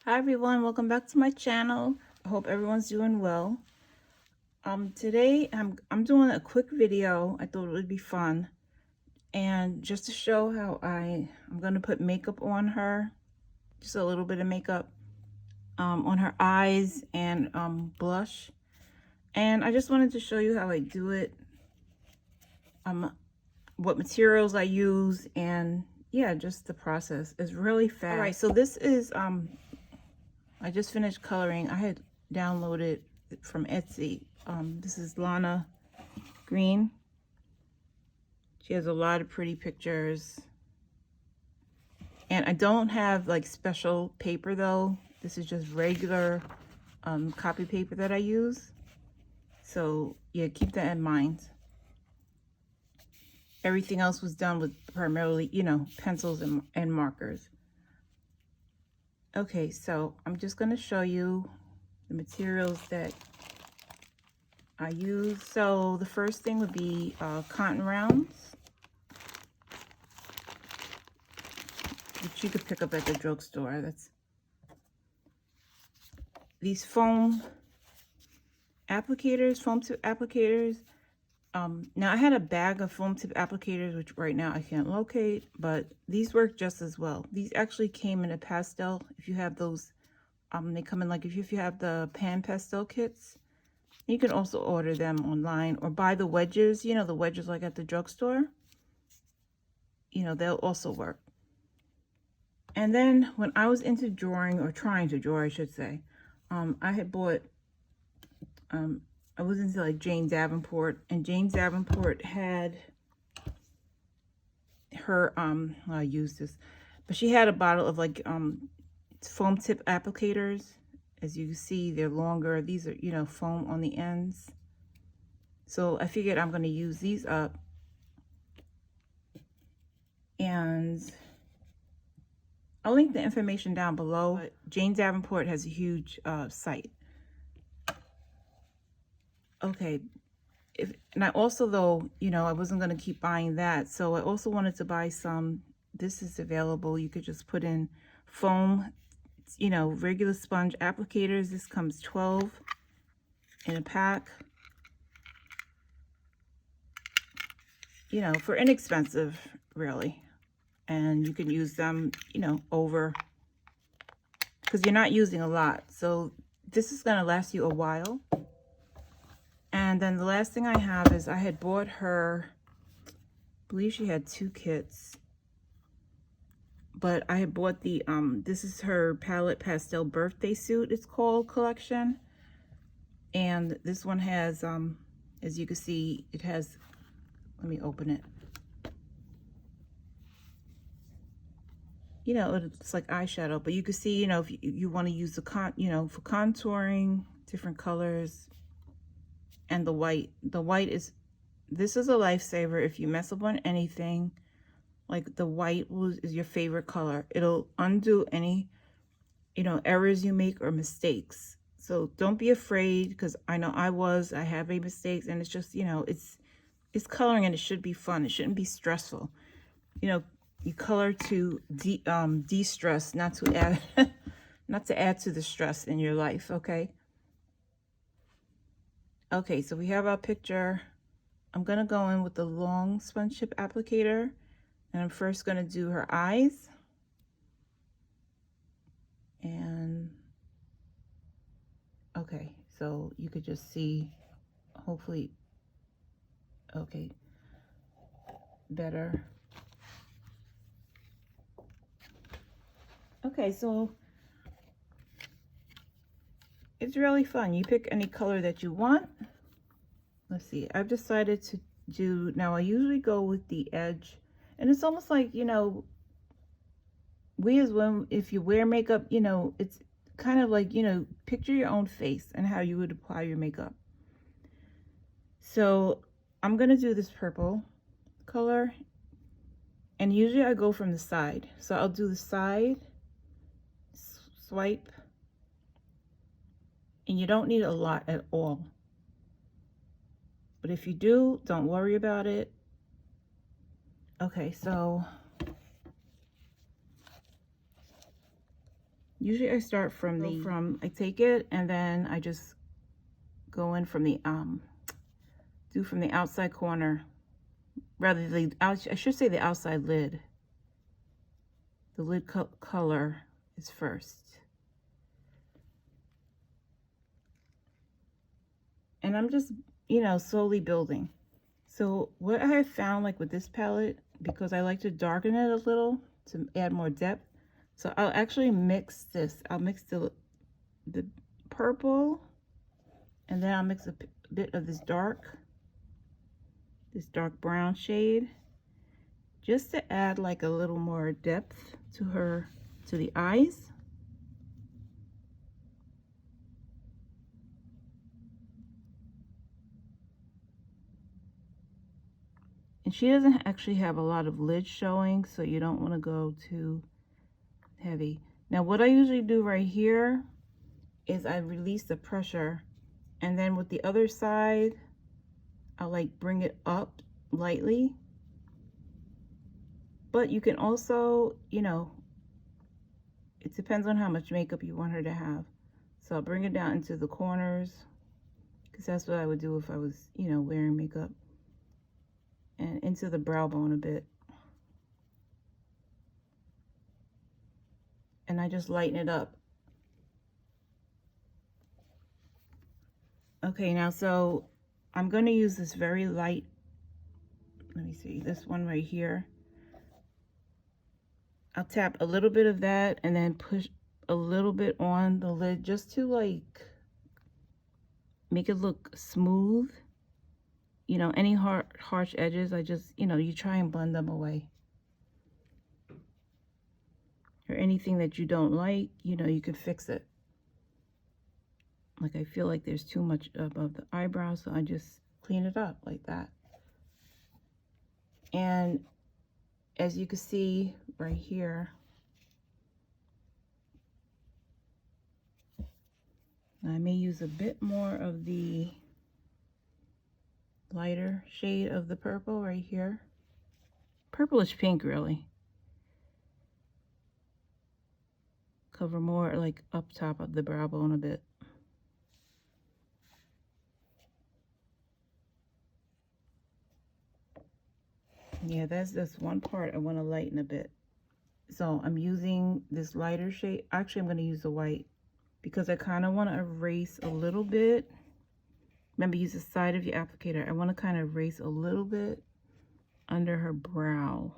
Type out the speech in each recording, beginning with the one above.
Hi everyone, welcome back to my channel. I hope everyone's doing well. Today I'm doing a quick video. I thought it would be fun, and just to show how I'm gonna put makeup on her, just a little bit of makeup on her eyes and blush. And I just wanted to show you how I do it, what materials I use, and yeah, just the process is really fast. All right, so this is I just finished coloring. I had downloaded from Etsy. This is Lana Green. She has a lot of pretty pictures. And I don't have like special paper though. This is just regular copy paper that I use. So yeah, keep that in mind. Everything else was done with primarily, pencils and markers. Okay, so I'm just going to show you the materials that I use. So the first thing would be cotton rounds, which you could pick up at the drugstore. That's these foam applicators, foam tip applicators. Now I had a bag of foam tip applicators, which right now I can't locate, but these work just as well. These actually came in a pastel. If you have those, they come in like if you have the pan pastel kits. You can also order them online or buy the wedges, the wedges like at the drugstore. They'll also work. And then when I was into drawing, or trying to draw, I should say, I had bought, I was into like Jane Davenport, and Jane Davenport had her, I used this, but she had a bottle of like foam tip applicators. As you can see, they're longer. These are, foam on the ends. So I figured I'm going to use these up. And I'll link the information down below. But Jane Davenport has a huge site. Okay. And I also, though, I wasn't going to keep buying that. So I also wanted to buy some. This is available. You could just put in foam, regular sponge applicators. This comes 12 in a pack. For inexpensive, really. And you can use them, over, because you're not using a lot. So this is going to last you a while. And then the last thing I have is I had bought her, I believe she had 2 kits, but I had bought the, this is her palette pastel birthday suit, it's called, collection. And this one has, as you can see, it has, let me open it. It's like eyeshadow, but you can see, if you want to use the for contouring, different colors. And the white is, this is a lifesaver. If you mess up on anything, like the white is your favorite color. It'll undo any, errors you make or mistakes. So don't be afraid, because I know I have made mistakes, and it's just, it's coloring, and it should be fun. It shouldn't be stressful. You color to de-stress, not to add not to add to the stress in your life, okay? Okay, so we have our picture. I'm gonna go in with the long sponge tip applicator, and I'm first gonna do her eyes. And okay, so you could just see, hopefully, okay, better. Okay, so it's really fun. You pick any color that you want. Let's see, I've decided to do, now I usually go with the edge, and it's almost like, we as women, if you wear makeup, it's kind of like, picture your own face and how you would apply your makeup. So I'm gonna do this purple color, and usually I go from the side. So I'll do the side swipe, and you don't need a lot at all. But if you do, don't worry about it. Okay, so Usually I start from I take it and then I just go in from the, do from the outside corner, rather I should say the outside lid. The lid color is first. And I'm just, you know, slowly building. So what I have found, like with this palette, because I like to darken it a little to add more depth, so I'll actually mix this. I'll mix the purple, and then I'll mix a bit of this dark brown shade, just to add like a little more depth to the eyes. And she doesn't actually have a lot of lid showing, so you don't want to go too heavy. Now what I usually do right here is I release the pressure, and then with the other side I'll like bring it up lightly. But you can also, you know, it depends on how much makeup you want her to have. So I'll bring it down into the corners, because that's what I would do if I was, you know, wearing makeup, and into the brow bone a bit. And I just lighten it up. Okay, now so I'm going to use this very light, let me see, this one right here. I'll tap a little bit of that and then push a little bit on the lid, just to like make it look smooth. You know, any harsh edges, I just, you know, you try and blend them away. Or anything that you don't like, you know, you can fix it. Like I feel like there's too much above the eyebrow, so I just clean it up like that. And as you can see right here, I may use a bit more of the lighter shade of the purple right here. Purplish pink, really. Cover more like up top of the brow bone a bit. Yeah, that's just one part I want to lighten a bit. So I'm using this lighter shade. Actually, I'm going to use the white, because I kind of want to erase a little bit. Remember, use the side of your applicator. I want to kind of erase a little bit under her brow.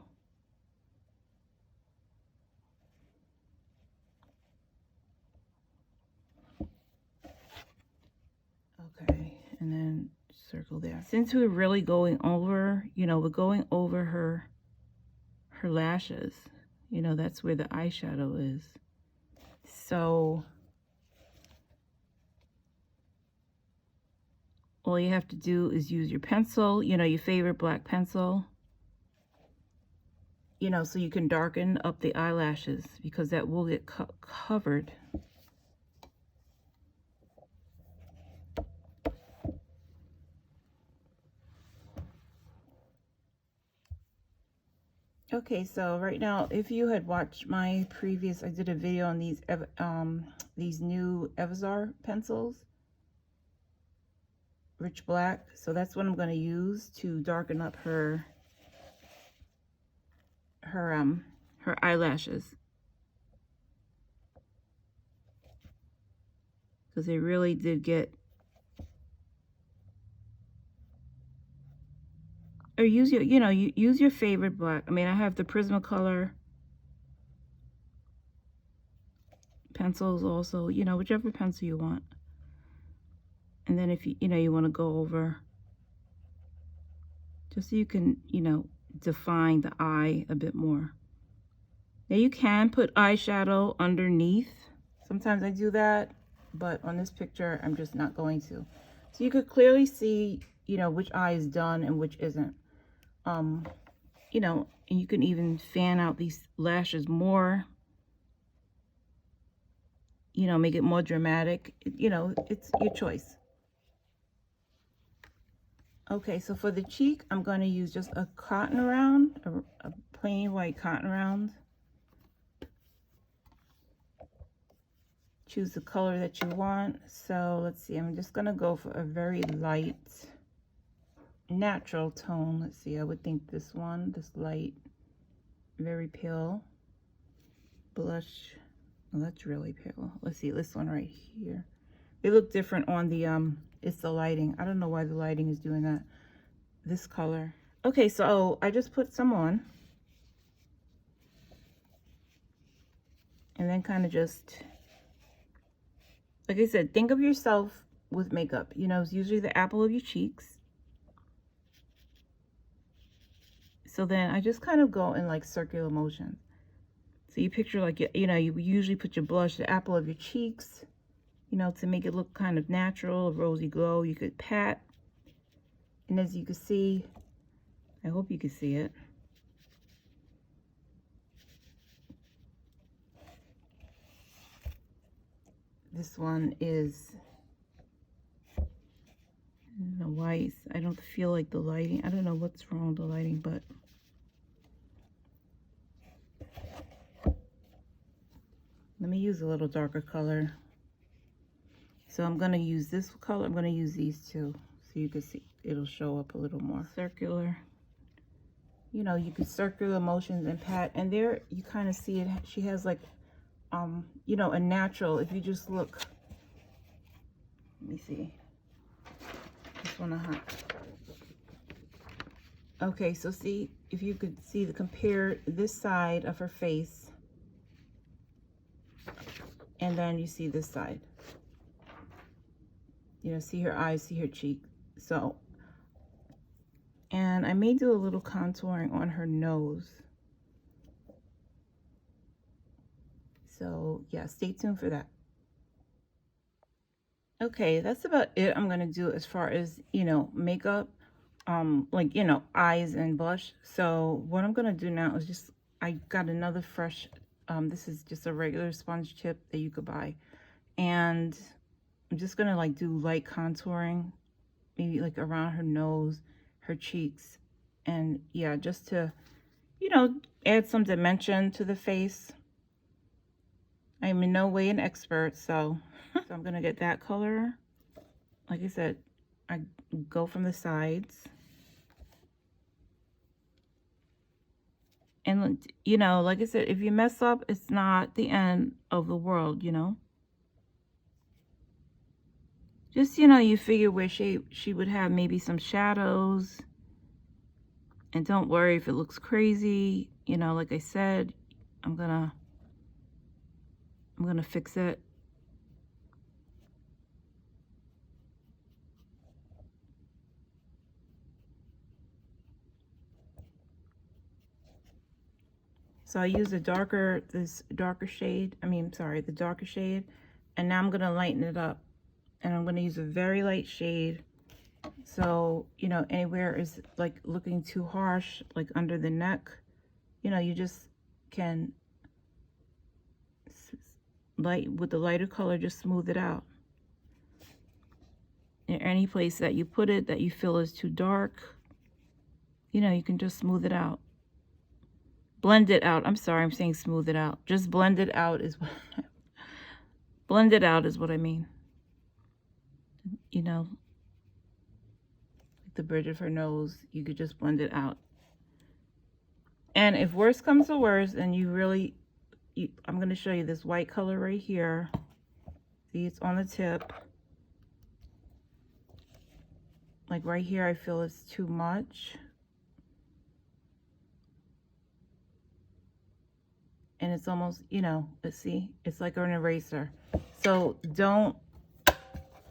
Okay, and then circle there. Since we're really going over, you know, we're going over her lashes. You know, that's where the eyeshadow is. So all you have to do is use your pencil, you know, your favorite black pencil, you know, so you can darken up the eyelashes, because that will get covered. Okay, so right now, if you had watched my previous, I did a video on these new Evazar pencils, Rich Black. So that's what I'm going to use to darken up her eyelashes, because they really did get. Or use your, you know, you use your favorite black. I mean, I have the Prismacolor pencils also, you know, whichever pencil you want. And then if you know, you want to go over, just so you can, you know, define the eye a bit more. Now you can put eyeshadow underneath. Sometimes I do that, but on this picture, I'm just not going to. So you could clearly see, you know, which eye is done and which isn't. You know, and you can even fan out these lashes more, you know, make it more dramatic. You know, it's your choice. Okay, so for the cheek, I'm going to use just a cotton round, a plain white cotton round. choose the color that you want. So let's see, I'm just gonna go for a very light, natural tone. Let's see, I would think this one, this light, very pale blush. Oh, that's really pale. Let's see, this one right here. They look different on the, it's the lighting. I don't know why the lighting is doing that. This color. Okay, so I just put some on. And then kind of just, like I said, think of yourself with makeup. You know, it's usually the apple of your cheeks. So then I just kind of go in like circular motions. So you picture like, you know, you usually put your blush, the apple of your cheeks, you know, to make it look kind of natural, a rosy glow. You could pat. And as you can see, I hope you can see it. This one is, I don't know why, I don't feel like the lighting, I don't know what's wrong with the lighting, but let me use a little darker color. So I'm going to use this color, I'm going to use these two, so you can see, it'll show up a little more. Circular. You know, you could circular motions and pat, and there you kind of see it, she has like, you know, a natural, if you just look, let me see, this one hot. Okay, so see, if you could see the compare this side of her face, and then you see this side, you know, see her eyes, see her cheek. So, and I may do a little contouring on her nose. So yeah, stay tuned for that. Okay, that's about it I'm gonna do as far as, you know, makeup, like, you know, eyes and blush. So what I'm gonna do now is just, I got another fresh, this is just a regular sponge tip that you could buy, and I'm just gonna like do light contouring, maybe like around her nose, her cheeks, and yeah, just to, you know, add some dimension to the face. I'm in no way an expert, so I'm gonna get that color. Like I said, I go from the sides. And, you know, like I said, if you mess up, it's not the end of the world, you know. Just, you know, you figure where she would have maybe some shadows. And don't worry if it looks crazy. You know, like I said, I'm gonna fix it. So I use the darker shade, the darker shade, and now I'm gonna lighten it up, and I'm gonna use a very light shade. So, you know, anywhere is like looking too harsh, like under the neck, you know, you just can with the lighter color, just smooth it out. In any place that you put it that you feel is too dark, you know, you can just smooth it out. Blend it out. I'm sorry, I'm saying smooth it out. Just blend it out is what blend it out is what I mean. You know, like the bridge of her nose, you could just blend it out. And if worse comes to worse, and you really, I'm going to show you this white color right here. See, it's on the tip. Like right here, I feel it's too much. And it's almost, you know, let's see, it's like an eraser. So don't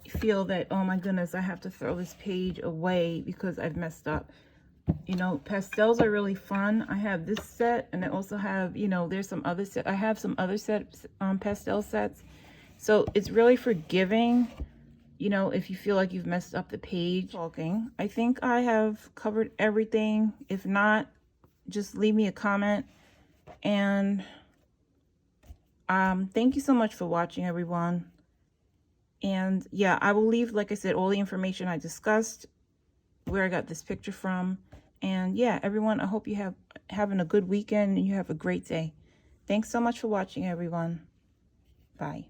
feel that, oh my goodness, I have to throw this page away because I've messed up. You know, pastels are really fun. I have this set, and I also have, you know, there's some other set. I have some other sets, pastel sets. So it's really forgiving, you know, if you feel like you've messed up the page. Talking, I think I have covered everything. If not, just leave me a comment. And thank you so much for watching, everyone. And yeah, I will leave, like I said, all the information I discussed, where I got this picture from. And yeah, everyone, I hope you having a good weekend and you have a great day. Thanks so much for watching, everyone. Bye.